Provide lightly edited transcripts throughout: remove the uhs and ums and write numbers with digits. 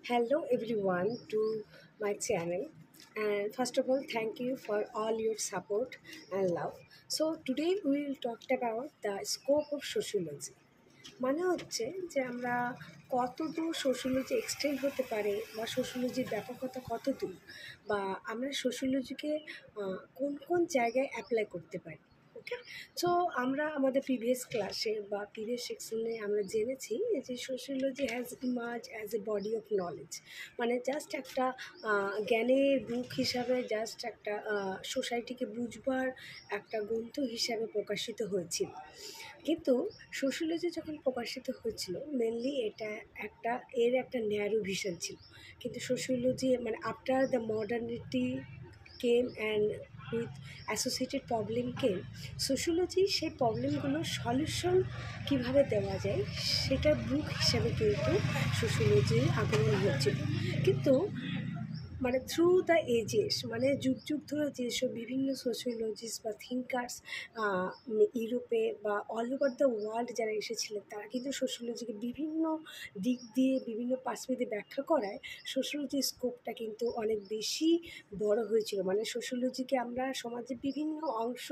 Hello everyone to my channel, and first of all thank you for all your support and love. So today we will talk about the scope of sociology. মানে হচ্ছে যে আমরা কতদূর sociology extend হতে পারে বা সোশ্যোলজির ব্যাপকতা কতদূর, বা আমরা সোশ্যোলজিকে কোন কোন জায়গায় অ্যাপ্লাই করতে পারি। ওকে, সো আমরা আমাদের প্রিভিয়াস ক্লাসে বা প্রিভিয়াস সেকশনে আমরা জেনেছি যে sociology has emerge as a body of knowledge, মানে জাস্ট একটা জ্ঞানের বুক হিসাবে, জাস্ট একটা সোসাইটিকে বুঝবার একটা গ্রন্থ হিসাবে প্রকাশিত হয়েছিল। কিন্তু সোশ্যোলজি যখন প্রকাশিত হয়েছিল মেনলি এটা একটা ন্যারো ভিশন ছিল। কিন্তু সোশ্যোলজি মানে after the modernity came and with associated problem came, sociology সেই প্রবলেমগুলোর সলিউশন কীভাবে দেওয়া যায় সেটার বুক হিসাবে কিন্তু সোশ্যোলজির আগমন হয়েছিল। কিন্তু মানে থ্রু দ্য এজেস, মানে যুগ যুগ ধরে যেসব বিভিন্ন সোশিওলজিস্ট বা থিঙ্কার্স ইউরোপে বা অল ওভার দ্য ওয়ার্ল্ড যারা এসেছিলেন, তারা কিন্তু সোশ্যোলজিকে বিভিন্ন দিক দিয়ে বিভিন্ন পার্সপেক্টিভে ব্যাখ্যা করায় সোশ্যোলজির স্কোপটা কিন্তু অনেক বেশি বড় হয়েছিল। মানে সোশ্যোলজিকে আমরা সমাজের বিভিন্ন অংশ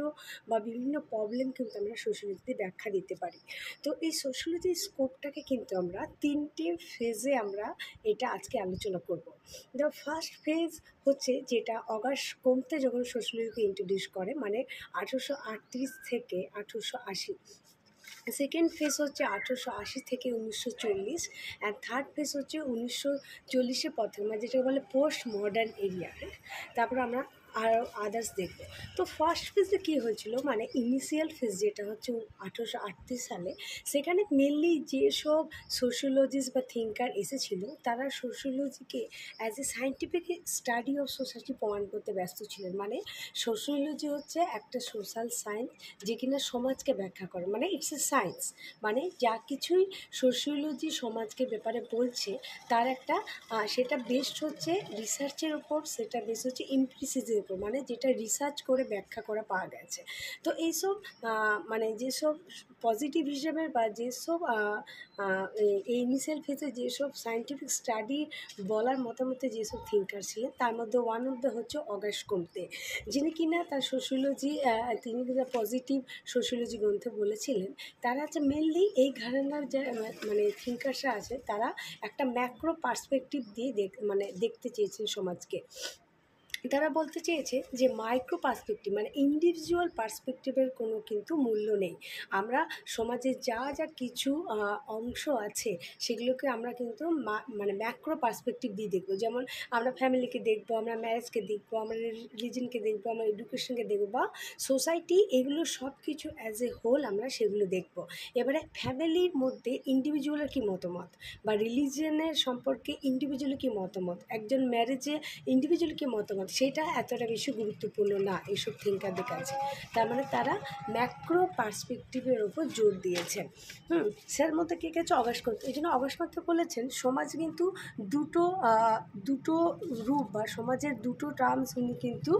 বা বিভিন্ন প্রবলেম কিন্তু আমরা সোশ্যোলজিতে ব্যাখ্যা দিতে পারি। তো এই সোশ্যোলজির স্কোপটাকে কিন্তু আমরা তিনটে ফেজে আমরা এটা আজকে আলোচনা করব। দ্য ফার্স্ট ফেজ হচ্ছে যেটা অগাস্ট কমতে যখন সোশ্যোলজিকে ইন্ট্রোডিউস করে, মানে 1838 থেকে 1880। সেকেন্ড ফেজ হচ্ছে 1880 থেকে 1940, অ্যান্ড থার্ড ফেজ হচ্ছে 1940-এর পর থেকে, মানে যেটা বলে পোস্ট মডার্ন এরিয়া। হ্যাঁ, তারপর আমরা আর আদার্স দেখবো। তো ফার্স্ট ফেজে কী হয়েছিল, মানে ইনিশিয়াল ফেজ যেটা হচ্ছে 1838 সালে, সেখানে মেনলি যেসব সোশ্যোলজিস্ট বা থিঙ্কার এসেছিল তারা সোশ্যোলজিকে as a scientific study of society প্রমাণ করতে ব্যস্ত ছিলেন। মানে সোশ্যোলজি হচ্ছে একটা সোশ্যাল সায়েন্স যে কিনা সমাজকে ব্যাখ্যা করে, মানে ইটস এ সায়েন্স। মানে যা কিছুই সোশ্যোলজি সমাজকে ব্যাপারে বলছে তার একটা সেটা বেস্ট হচ্ছে রিসার্চের উপর, সেটা বেস্ট হচ্ছে ইমপ্লিসিসের উপর, মানে যেটা রিসার্চ করে ব্যাখ্যা করা পাওয়া গেছে। তো এইসব মানে যেসব পজিটিভ হিসেবে বা যেসব এই ইনিশিয়াল ফেজে যেসব সায়েন্টিফিক স্টাডি বলার মতামতে যেসব থিঙ্কার ছিলেন, তার মধ্যে ওয়ান অফ দ্য হচ্ছে অগাস্ট কমতে, যিনি কিনা তার সোশ্যোলজি তিনি কিনা পজিটিভ সোশ্যোলজি গ্রন্থে বলেছিলেন। তারা হচ্ছে মেনলি এই ঘরানার যে মানে থিঙ্কার্সরা আছে, তারা একটা ম্যাক্রো পার্সপেক্টিভ দিয়ে মানে দেখতে চেয়েছেন সমাজকে। তারা বলতে চেয়েছে যে মাইক্রো পার্সপেক্টিভ মানে ইন্ডিভিজুয়াল পার্সপেক্টিভের কোনো কিন্তু মূল্য নেই। আমরা সমাজে যা যা কিছু অংশ আছে সেগুলোকে আমরা কিন্তু মানে ম্যাক্রো পার্সপেক্টিভ দিয়ে দেখবো। যেমন আমরা ফ্যামিলিকে দেখবো, আমরা ম্যারেজকে দেখবো, আমরা রিলিজনকে দেখবো, আমরা এডুকেশনকে দেখবো, বা সোসাইটি, এগুলো সব কিছু অ্যাজ এ হোল আমরা সেগুলো দেখবো। এবারে ফ্যামিলির মধ্যে ইন্ডিভিজুয়ালের কী মতামত, বা রিলিজনের সম্পর্কে ইন্ডিভিজুয়ালের কী মতামত, একজন ম্যারেজে ইন্ডিভিজুয়াল কী মতামত, সেটা এতটা বেশি গুরুত্বপূর্ণ না এইসব থিঙ্কারদের কাছে। তার মানে তারা ম্যাক্রো পার্সপেক্টিভের ওপর জোর দিয়েছেন। সের মধ্যে কে গেছে অগাস্ট করতে, এই জন্য অগাস্ট করতে বলেছেন সমাজ কিন্তু দুটো রূপ বা সমাজের দুটো টার্মস উনি কিন্তু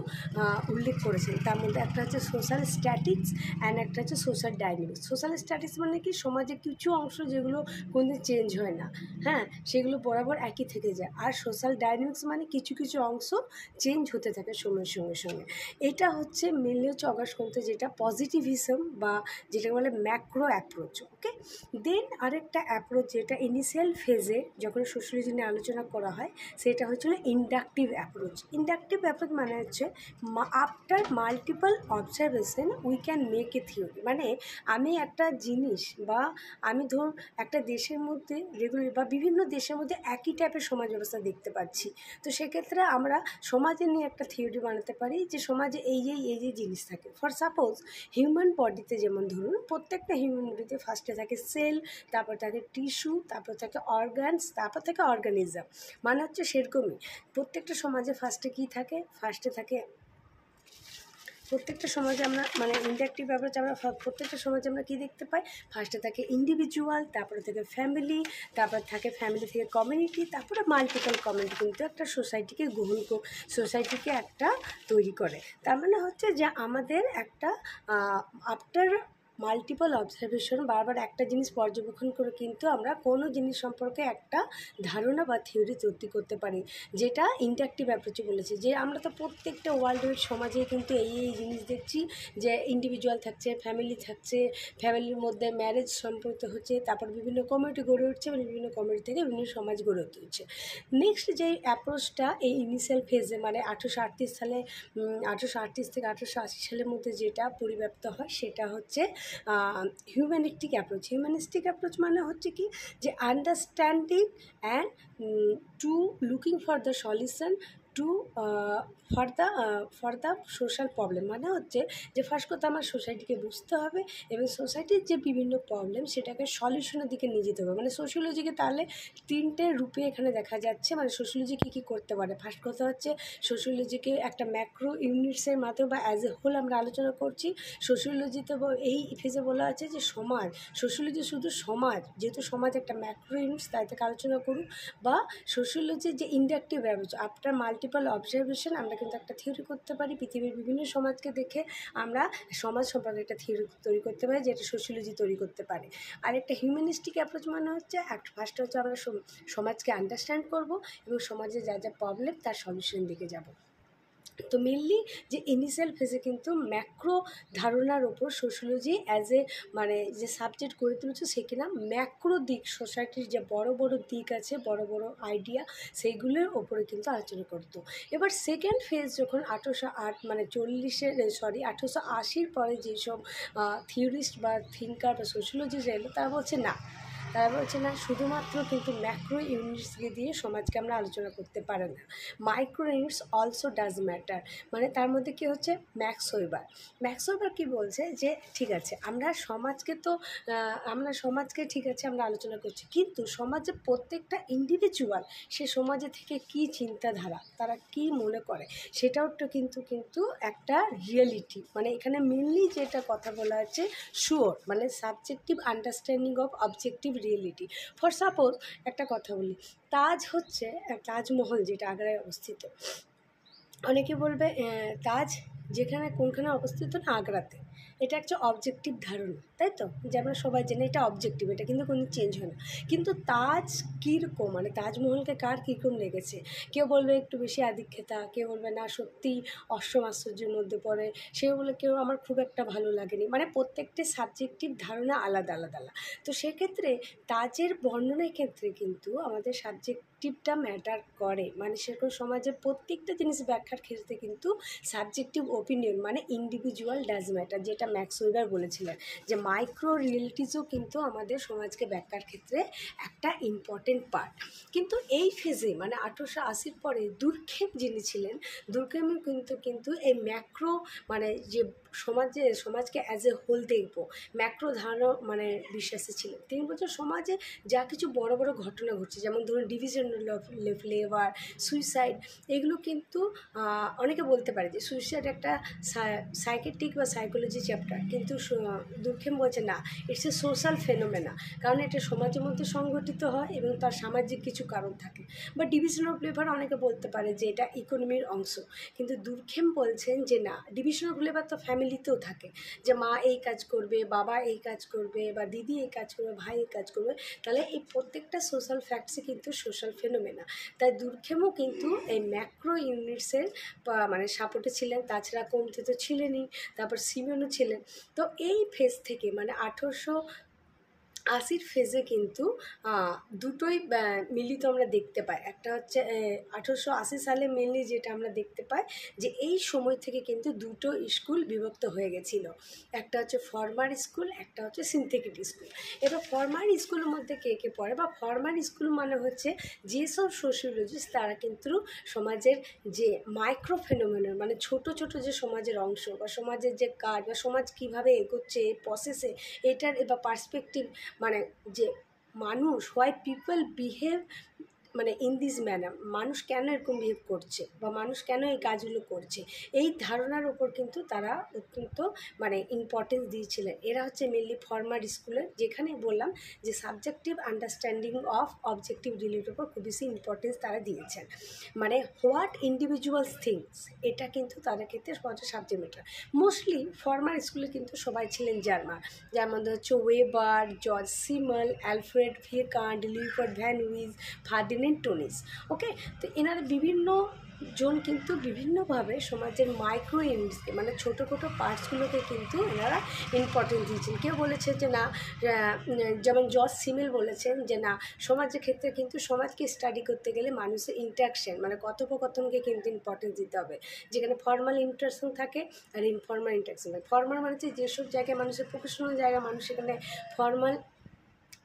উল্লেখ করেছেন। তার মধ্যে একটা হচ্ছে সোশ্যাল স্ট্যাটিক্স অ্যান্ড একটা হচ্ছে সোশ্যাল ডাইনামিক্স। সোশ্যাল স্ট্যাটিক্স মানে কি, সমাজের কিছু অংশ যেগুলো কোনোদিন চেঞ্জ হয় না, হ্যাঁ, সেগুলো বরাবর একই থেকে যায়। আর সোশ্যাল ডাইনামিক্স মানে কিছু কিছু অংশ চেঞ্জ হতে থাকে সময়ের সঙ্গে সঙ্গে। এটা হচ্ছে মেনলি হচ্ছে অগাস্ট কমতে যেটা পজিটিভিজম বা যেটা বলে ম্যাক্রো অ্যাপ্রোচ। ওকে, দেন আরেকটা অ্যাপ্রোচ যেটা ইনিশিয়াল ফেজে যখন সোশ্যোলজি নিয়ে আলোচনা করা হয়, সেটা হচ্ছিল ইন্ডাকটিভ অ্যাপ্রোচ। ইন্ডাকটিভ অ্যাপ্রোচ মানে হচ্ছে after multiple observation we can make a theory. মানে আমি একটা জিনিস বা আমি ধর একটা দেশের মধ্যে রেগুলার বা বিভিন্ন দেশের মধ্যে একই টাইপের সমাজ ব্যবস্থা দেখতে পাচ্ছি, তো সেক্ষেত্রে আমরা সমাজে নিয়ে একটা থিওরি বানাতে পারি যে সমাজে এই যে জিনিস থাকে। ফর সাপোজ হিউম্যান বডিতে, যেমন ধরুন প্রত্যেকটা হিউম্যান বডিতে ফার্স্টে থাকে সেল, তারপর থাকে টিস্যু, তারপর থাকে অর্গানস, তারপর থাকে অর্গানিজম। মানে হচ্ছে সেরকমই প্রত্যেকটা সমাজে ফার্স্টে কী থাকে, ফার্স্টে থাকে প্রত্যেকটা সমাজে আমরা মানে ইন্টারেক্টিভ অ্যাপ্রোচ, আমরা প্রত্যেকটা সমাজে আমরা কী দেখতে পাই, ফার্স্টে থাকে ইন্ডিভিজুয়াল, তারপরে থাকে ফ্যামিলি, তারপর থাকে ফ্যামিলি থেকে কমিউনিটি, তারপরে মাল্টিপল কমিউনিটি কিন্তু একটা সোসাইটিকে সোসাইটিকে একটা তৈরি করে। তার মানে হচ্ছে যে আমাদের একটা আফটার মাল্টিপল অবজারভেশন, বারবার একটা জিনিস পর্যবেক্ষণ করে কিন্তু আমরা কোনো জিনিস সম্পর্কে একটা ধারণা বা থিওরি তৈরি করতে পারি, যেটা ইন্টারঅ্যাক্টিভ অ্যাপ্রোচে বলেছে। যে আমরা তো প্রত্যেকটা ওয়ার্ল্ড ওয়াইড সমাজে কিন্তু এই জিনিস দেখছি, যে ইন্ডিভিজুয়াল থাকছে, ফ্যামিলি থাকছে, ফ্যামিলির মধ্যে ম্যারেজ সম্পর্ক হচ্ছে, তারপর বিভিন্ন কমিউনিটি গড়ে উঠছে, মানে বিভিন্ন কমিউনিটি থেকে বিভিন্ন সমাজ গড়ে উঠছে। নেক্সট যে অ্যাপ্রোচটা এই ইনিশিয়াল ফেজে, মানে 1838 সালে 1838 থেকে 1880 সালের মধ্যে যেটা পরিব্যাপ্ত হয়, সেটা হচ্ছে হিউম্যানিস্টিক অ্যাপ্রোচ। হিউম্যানিস্টিক অ্যাপ্রোচ মানে হচ্ছে কি, যে understanding and to looking for the solution to for the social problem. মানে হচ্ছে যে ফার্স্ট কথা আমার সোসাইটিকে বুঝতে হবে এবং সোসাইটির যে বিভিন্ন প্রবলেম সেটাকে সলিউশনের দিকে নিয়ে যেতে হবে। মানে সোশিওলজিকে তাহলে তিনটে রূপে এখানে দেখা যাচ্ছে, মানে সোশিওলজি কী কী করতে পারে। ফার্স্ট কথা হচ্ছে সোশিওলজিকে একটা ম্যাক্রো ইউনিটসের মাধ্যমে বা অ্যাজ এ হোল আমরা আলোচনা করছি। সোশিওলজিতে এই ফেজে বলা আছে যে সমাজ, সোশিওলজি শুধু সমাজ, যেহেতু সমাজ একটা ম্যাক্রো ইউনিটস তাই থেকে আলোচনা করুক, বা সোশিওলজির যে inductive approach, after multiple observation আমরা কিন্তু একটা থিওরি করতে পারি। পৃথিবীর বিভিন্ন সমাজকে দেখে আমরা সমাজ সম্পর্কে একটা থিওরি তৈরি করতে পারি, যেটা সোশিওলজি তৈরি করতে পারে। আর একটা হিউম্যানিস্টিক অ্যাপ্রোচ মানে হচ্ছে ফার্স্ট হচ্ছে আমরা সমাজকে আন্ডারস্ট্যান্ড করব এবং সমাজে যা যা প্রবলেম তার সলিউশন দিকে যাব। তো মেনলি যে ইনিশিয়াল ফেজে কিন্তু ম্যাক্রো ধারণার ওপর সোশিওলজি অ্যাজ এ মানে যে সাবজেক্ট করে তুলেছে, সে কিনা ম্যাক্রো দিক, সোসাইটির যে বড় বড় দিক আছে, বড় বড় আইডিয়া, সেইগুলোর ওপরে কিন্তু আলোচনা করতো। এবার সেকেন্ড ফেজ যখন 1808 মানে 1880 পরে যেসব থিওরিস্ট বা থিঙ্কার বা সোশিওলজিস্ট এলো, তারা বলছে না শুধুমাত্র কিন্তু ম্যাক্রো ইউনিটসকে দিয়ে সমাজকে আমরা আলোচনা করতে পারি না, micro units also does matter. মানে তার মধ্যে কি হচ্ছে, ম্যাক্স ওয়েবার কি বলছে, যে ঠিক আছে আমরা সমাজকে ঠিক আছে আমরা আলোচনা করছি, কিন্তু সমাজে প্রত্যেকটা ইন্ডিভিজুয়াল সে সমাজে থেকে কি চিন্তাধারা, তারা কি মনে করে, সেটাও তো কিন্তু একটা রিয়েলিটি। মানে এখানে মেনলি যেটা কথা বলা আছে শিওর, মানে subjective understanding of objective reality. For suppose একটা কথা বলি, তাজমহল যেটা আগ্রায় অবস্থিত, অনেকে বলবে তাজ যেখানে কোনখানে অবস্থিত, না আগ্রাতে, এটা একটা অবজেক্টিভ ধারণা, তাই তো, যে আমরা সবাই জানি এটা অবজেক্টিভ, এটা কিন্তু কোনো চেঞ্জ হয় না। কিন্তু তাজ কীরকম, মানে তাজমহলকে কার কীরকম লেগেছে, কেউ বলবে একটু বেশি আদিক্ষেতা, কেউ বলবে না সত্যি অষ্টম আশ্চর্যের মধ্যে পড়ে, সেও বলে কেউ আমার খুব একটা ভালো লাগেনি। মানে প্রত্যেকটি সাবজেক্টিভ ধারণা আলাদা। তো সেক্ষেত্রে তাজের বর্ণনার ক্ষেত্রে কিন্তু আমাদের সাবজেক্টিভটা ম্যাটার করে। মানে সেরকম সমাজের প্রত্যেকটা জিনিস ব্যাখ্যার ক্ষেত্রে কিন্তু সাবজেক্টিভ ওপিনিয়ন মানে ইন্ডিভিজুয়াল ডাজ ম্যাটার, যেটা ম্যাক্স ওয়েবার বলেছিলেন, যে মাইক্রো রিয়েলিটিসও কিন্তু আমাদের সমাজকে ব্যাখ্যার ক্ষেত্রে একটা ইম্পর্টেন্ট পার্ট। কিন্তু এই ফেজে মানে 1880 পরে দুর্খেম যিনি ছিলেন, দুর্খেমও কিন্তু এই ম্যাক্রো মানে যে সমাজকে অ্যাজ এ হোল দেখব, ম্যাক্রো ধারণা মানে বিশ্বাসী ছিলেন। তিনি বলছেন সমাজে যা কিছু বড় বড় ঘটনা ঘটছে, যেমন ধরুন ডিভিশন অফ লেবার, সুইসাইড, এগুলো কিন্তু অনেকে বলতে পারে যে সুইসাইড একটা সাইকেট্রিক বা সাইকোলজি চ্যাপ্টার, কিন্তু দুর্খেম বলছে না, ইটস এ সোশ্যাল ফেনোমেনা, কারণ এটা সমাজের মধ্যে সংঘটিত হয় এবং তার সামাজিক কিছু কারণ থাকে। বা ডিভিশন অফ লেবার অনেকে বলতে পারে যে এটা ইকোনমির অংশ, কিন্তু দুর্খেম বলছেন যে না, ডিভিশন অফ লেবার তো ফ্যামিলিতেও থাকে, যে মা এই কাজ করবে, বাবা এই কাজ করবে, বা দিদি এই কাজ করবে, ভাই এই কাজ করবে, তাহলে এই প্রত্যেকটা সোশ্যাল ফ্যাক্টসই কিন্তু সোশ্যাল ফেনোমেনা। তাই দুর্খেমও কিন্তু এই ম্যাক্রো ইউনিটসের মানে সাপোর্টে ছিলেন, তাছাড়া কমতে তো ছিলেনই, তারপর সিমেনও ছিলেন। তো এই ফেজ থেকে মানে 1880 ফেজে কিন্তু দুটোই মিলিত আমরা দেখতে পাই। একটা হচ্ছে 1880 সালে মেনলি যেটা আমরা দেখতে পাই, যে এই সময় থেকে কিন্তু দুটো স্কুল বিভক্ত হয়ে গেছিলো, একটা হচ্ছে ফর্মার স্কুল, একটা হচ্ছে সিনথেটিক স্কুল। এবার ফর্মার স্কুলের মধ্যে কে পড়ে, বা ফর্মার স্কুল মানে হচ্ছে যেসব সোশিওলজিস্ট তারা কিন্তু সমাজের যে মাইক্রো ফেনোমেনন মানে ছোট যে সমাজের অংশ বা সমাজের যে কাজ বা সমাজ কীভাবে এগোচ্ছে এই প্রসেসে, এটার বা পার্সপেক্টিভ, মানে যে মানুষ হোয়াই পিপল বিহেভ মানে ইন দিস ম্যানার, মানুষ কেন এরকম বিহেভ করছে বা মানুষ কেন এই কাজগুলো করছে, এই ধারণার ওপর কিন্তু তারা অত্যন্ত মানে ইম্পর্টেন্স দিয়েছিলেন। এরা হচ্ছে মেনলি ফর্মাল স্কুলের, যেখানে বললাম যে সাবজেক্টিভ আন্ডারস্ট্যান্ডিং অফ অবজেক্টিভ রিলেটের উপর খুব বেশি ইম্পর্টেন্স তারা দিয়েছেন। মানে হোয়াট ইন্ডিভিজুয়ালস থিংস, এটা কিন্তু তাদের ক্ষেত্রে সাবজেক্ট ম্যাটার। মোস্টলি ফর্মাল স্কুলে কিন্তু সবাই ছিলেন জার্মান, যার মধ্যে হচ্ছে Weber, George Simmel, Alfred Vierkandt, Leopold von Wiese, Ferdinand Tonnies. Okay, তো এনারা বিভিন্ন জন কিন্তু বিভিন্নভাবে সমাজের মাইক্রো ইউনিটসকে মানে ছোটো ছোটো পার্টসগুলোকে কিন্তু এনারা ইম্পর্টেন্স দিয়েছেন। কেউ বলেছে যে না, যেমন জর্জ সিমেল বলেছেন যে না, সমাজের ক্ষেত্রে কিন্তু সমাজকে স্টাডি করতে গেলে মানুষের ইন্টারাকশন মানে কথোপকথনকে কিন্তু ইম্পর্টেন্স দিতে হবে, যেখানে ফর্মাল ইন্টারাকশন থাকে আর ইনফর্মাল ইন্টারাকশন থাকে। ফর্মাল মানে হচ্ছে যেসব জায়গায় মানুষের প্রফেশনাল জায়গায় মানুষ সেখানে ফর্মাল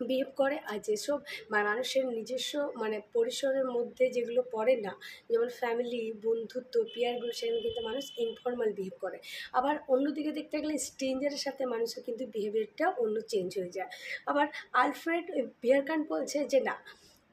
বিহেভ করে, আর যেসব মানুষের নিজস্ব মানে পরিসরের মধ্যে যেগুলো পড়ে না, যেমন ফ্যামিলি, বন্ধুত্ব, পিয়ার গ্রুপ, সেখানে কিন্তু মানুষ ইনফর্মাল বিহেভ করে। আবার অন্যদিকে দেখতে গেলে স্ট্রেঞ্জারের সাথে মানুষের কিন্তু বিহেভিয়ারটা অন্য চেঞ্জ হয়ে যায়। আবার আলফ্রেড ভিয়েরকান্ট বলছে যে না,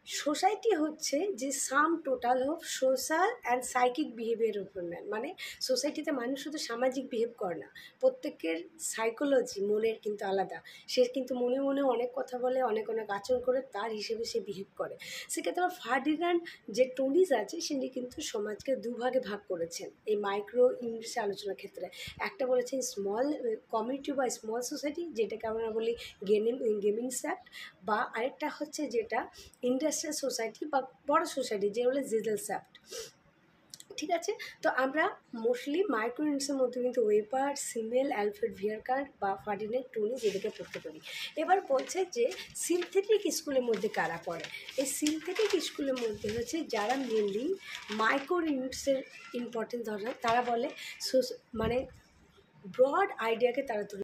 সোসাইটি হচ্ছে যে sum total of social and psychic behaviour উপর নেন। মানে সোসাইটিতে মানুষ শুধু সামাজিক বিহেভ করে না, প্রত্যেকের সাইকোলজি মনের কিন্তু আলাদা। সে কিন্তু মনে মনে অনেক কথা বলে, অনেক অনেক আচরণ করে, তার হিসেবে সে বিহেভ করে। সেক্ষেত্রে আবার ফার্ডিনান্ড যে টোনিস আছে, তিনি কিন্তু সমাজকে দুভাগে ভাগ করেছেন এই মাইক্রো ইউনিটসে আলোচনার ক্ষেত্রে। একটা বলেছেন স্মল কমিউনিটি বা স্মল সোসাইটি, যেটাকে আমরা বলি গেমিং স্যাক্ট, বা আরেকটা হচ্ছে যেটা ইন্ডাস্ট্রিয়াল সোসাইটি বা বড় সোসাইটি, যে বলে জিজেল স্যাক্ট। ঠিক আছে, তো আমরা মোস্টলি মাইক্রো ইউনিটসের মধ্যে কিন্তু ওয়েবার, সিমেল, অ্যালফ্রেড ভিয়েরকান্ট বা ফার্ডিনেন্ড টোনিস এদেরকে পড়তে পারি। এবার বলছে যে সিনথেটিক স্কুলের মধ্যে কারা পড়ে। এই সিনথেটিক স্কুলের মধ্যে হচ্ছে যারা মেনলি মাইক্রো ইউনিটসের ইম্পর্টেন্স ধরে, তারা বলে মানে ব্রড আইডিয়াকে তারা